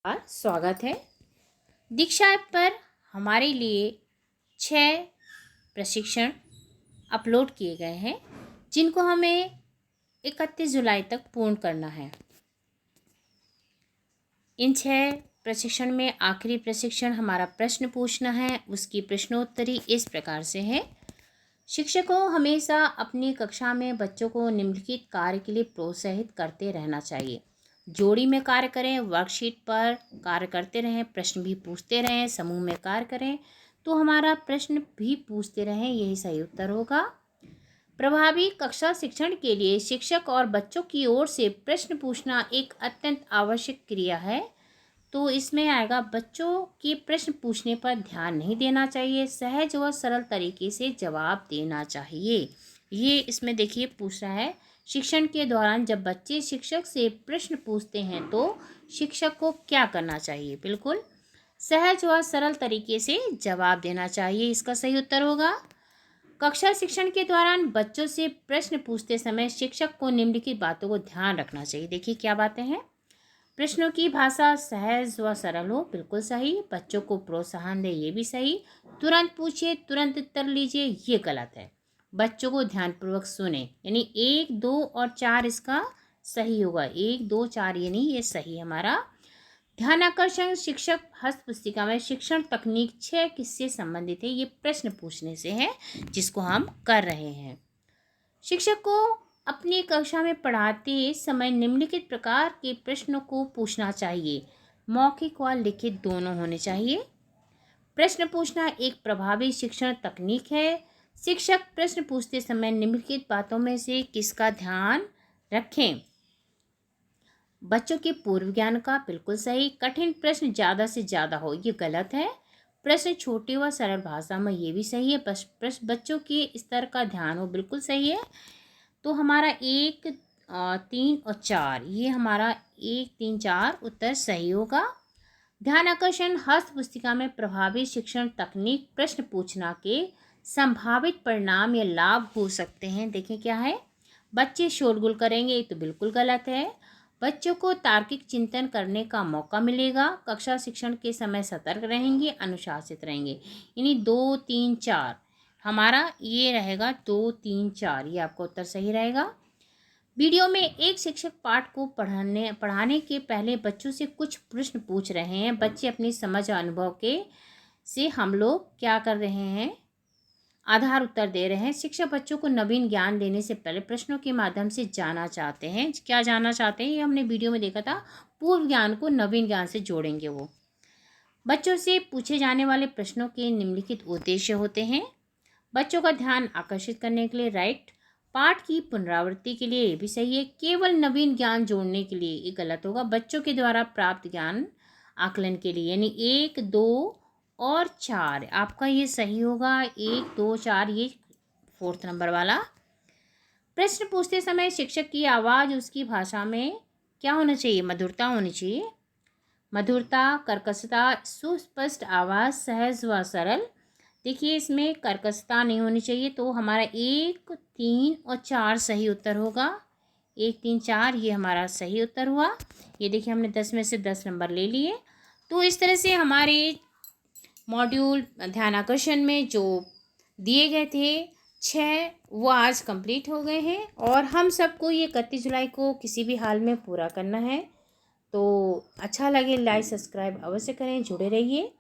स्वागत है। दीक्षा ऐप पर हमारे लिए 6 प्रशिक्षण अपलोड किए गए हैं जिनको हमें 31 जुलाई तक पूर्ण करना है। इन 6 प्रशिक्षण में आखिरी प्रशिक्षण हमारा प्रश्न पूछना है। उसकी प्रश्नोत्तरी इस प्रकार से है। शिक्षकों हमेशा अपनी कक्षा में बच्चों को निम्नलिखित कार्य के लिए प्रोत्साहित करते रहना चाहिए। जोड़ी में कार्य करें, वर्कशीट पर कार्य करते रहें, प्रश्न भी पूछते रहें, समूह में कार्य करें तो हमारा प्रश्न भी पूछते रहें, यही सही उत्तर होगा। प्रभावी कक्षा शिक्षण के लिए शिक्षक और बच्चों की ओर से प्रश्न पूछना एक अत्यंत आवश्यक क्रिया है। तो इसमें आएगा बच्चों के प्रश्न पूछने पर ध्यान नहीं देना चाहिए, सहज व सरल तरीके से जवाब देना चाहिए। ये इसमें देखिए पूछ रहा है, शिक्षण के दौरान जब बच्चे शिक्षक से प्रश्न पूछते हैं तो शिक्षक को क्या करना चाहिए? बिल्कुल सहज व सरल तरीके से जवाब देना चाहिए, इसका सही उत्तर होगा। कक्षा शिक्षण के दौरान बच्चों से प्रश्न पूछते समय शिक्षक को निम्नलिखित बातों को ध्यान रखना चाहिए। देखिए क्या बातें हैं। प्रश्नों की भाषा सहज व सरल हो, बिल्कुल सही। बच्चों को प्रोत्साहन दे, ये भी सही। तुरंत पूछिए, तुरंत उत्तर लीजिए, ये गलत है। बच्चों को ध्यानपूर्वक सुने, यानी 1, 2 और 4 इसका सही होगा। 1, 2, 4 ये नहीं, ये सही हमारा। ध्यानाकर्षण शिक्षक हस्त पुस्तिका में शिक्षण तकनीक 6 किससे संबंधित है? ये प्रश्न पूछने से है जिसको हम कर रहे हैं। शिक्षक को अपनी कक्षा में पढ़ाते समय निम्नलिखित प्रकार के प्रश्नों को पूछना चाहिए। मौखिक व लिखित दोनों होने चाहिए। प्रश्न पूछना एक प्रभावी शिक्षण तकनीक है। शिक्षक प्रश्न पूछते समय निम्नलिखित बातों में से किसका ध्यान रखें? बच्चों के पूर्व ज्ञान का, बिल्कुल सही। कठिन प्रश्न ज़्यादा से ज़्यादा हो, ये गलत है। प्रश्न छोटे व सरल भाषा में, ये भी सही है। प्रश्न बच्चों के स्तर का ध्यान हो, बिल्कुल सही है। तो हमारा 1, 3 और 4 ये हमारा 1, 3, 4 उत्तर सही होगा। ध्यान आकर्षण हस्त पुस्तिका में प्रभावी शिक्षण तकनीक प्रश्न पूछना के संभावित परिणाम या लाभ हो सकते हैं। देखें क्या है। बच्चे शोरगुल करेंगे, तो बिल्कुल गलत है। बच्चों को तार्किक चिंतन करने का मौका मिलेगा। कक्षा शिक्षण के समय सतर्क रहेंगे, अनुशासित रहेंगे। यानी 2, 3, 4 हमारा ये रहेगा। 2, 3, 4 ये आपका उत्तर सही रहेगा। वीडियो में एक शिक्षक पाठ को पढ़ाने के पहले बच्चों से कुछ प्रश्न पूछ रहे हैं। बच्चे अपनी समझ और अनुभव के से हम लोग क्या कर रहे हैं? आधार उत्तर दे रहे हैं। शिक्षक बच्चों को नवीन ज्ञान देने से पहले प्रश्नों के माध्यम से जाना चाहते हैं। क्या जानना चाहते हैं? ये हमने वीडियो में देखा था। पूर्व ज्ञान को नवीन ज्ञान से जोड़ेंगे वो। बच्चों से पूछे जाने वाले प्रश्नों के निम्नलिखित उद्देश्य होते हैं। बच्चों का ध्यान आकर्षित करने के लिए, राइट। पाठ की पुनरावृत्ति के लिए, ये भी सही है। केवल नवीन ज्ञान जोड़ने के लिए, ये गलत होगा। बच्चों के द्वारा प्राप्त ज्ञान आकलन के लिए, यानी 1, 2 और 4 आपका ये सही होगा। 1, 2, 4 ये 4th नंबर वाला। प्रश्न पूछते समय शिक्षक की आवाज़ उसकी भाषा में क्या होना चाहिए? मधुरता होनी चाहिए। मधुरता, कर्कशता, सुस्पष्ट आवाज़, सहज व सरल। देखिए इसमें कर्कशता नहीं होनी चाहिए, तो हमारा 1, 3 और 4 सही उत्तर होगा। 1, 3, 4 ये हमारा सही उत्तर हुआ। ये देखिए हमने 10 में से 10 नंबर ले लिए। तो इस तरह से हमारे मॉड्यूल ध्यानाकर्षण में जो दिए गए थे 6 वो आज कंप्लीट हो गए हैं और हम सबको ये 31 जुलाई को किसी भी हाल में पूरा करना है। तो अच्छा लगे लाइक सब्सक्राइब अवश्य करें, जुड़े रहिए।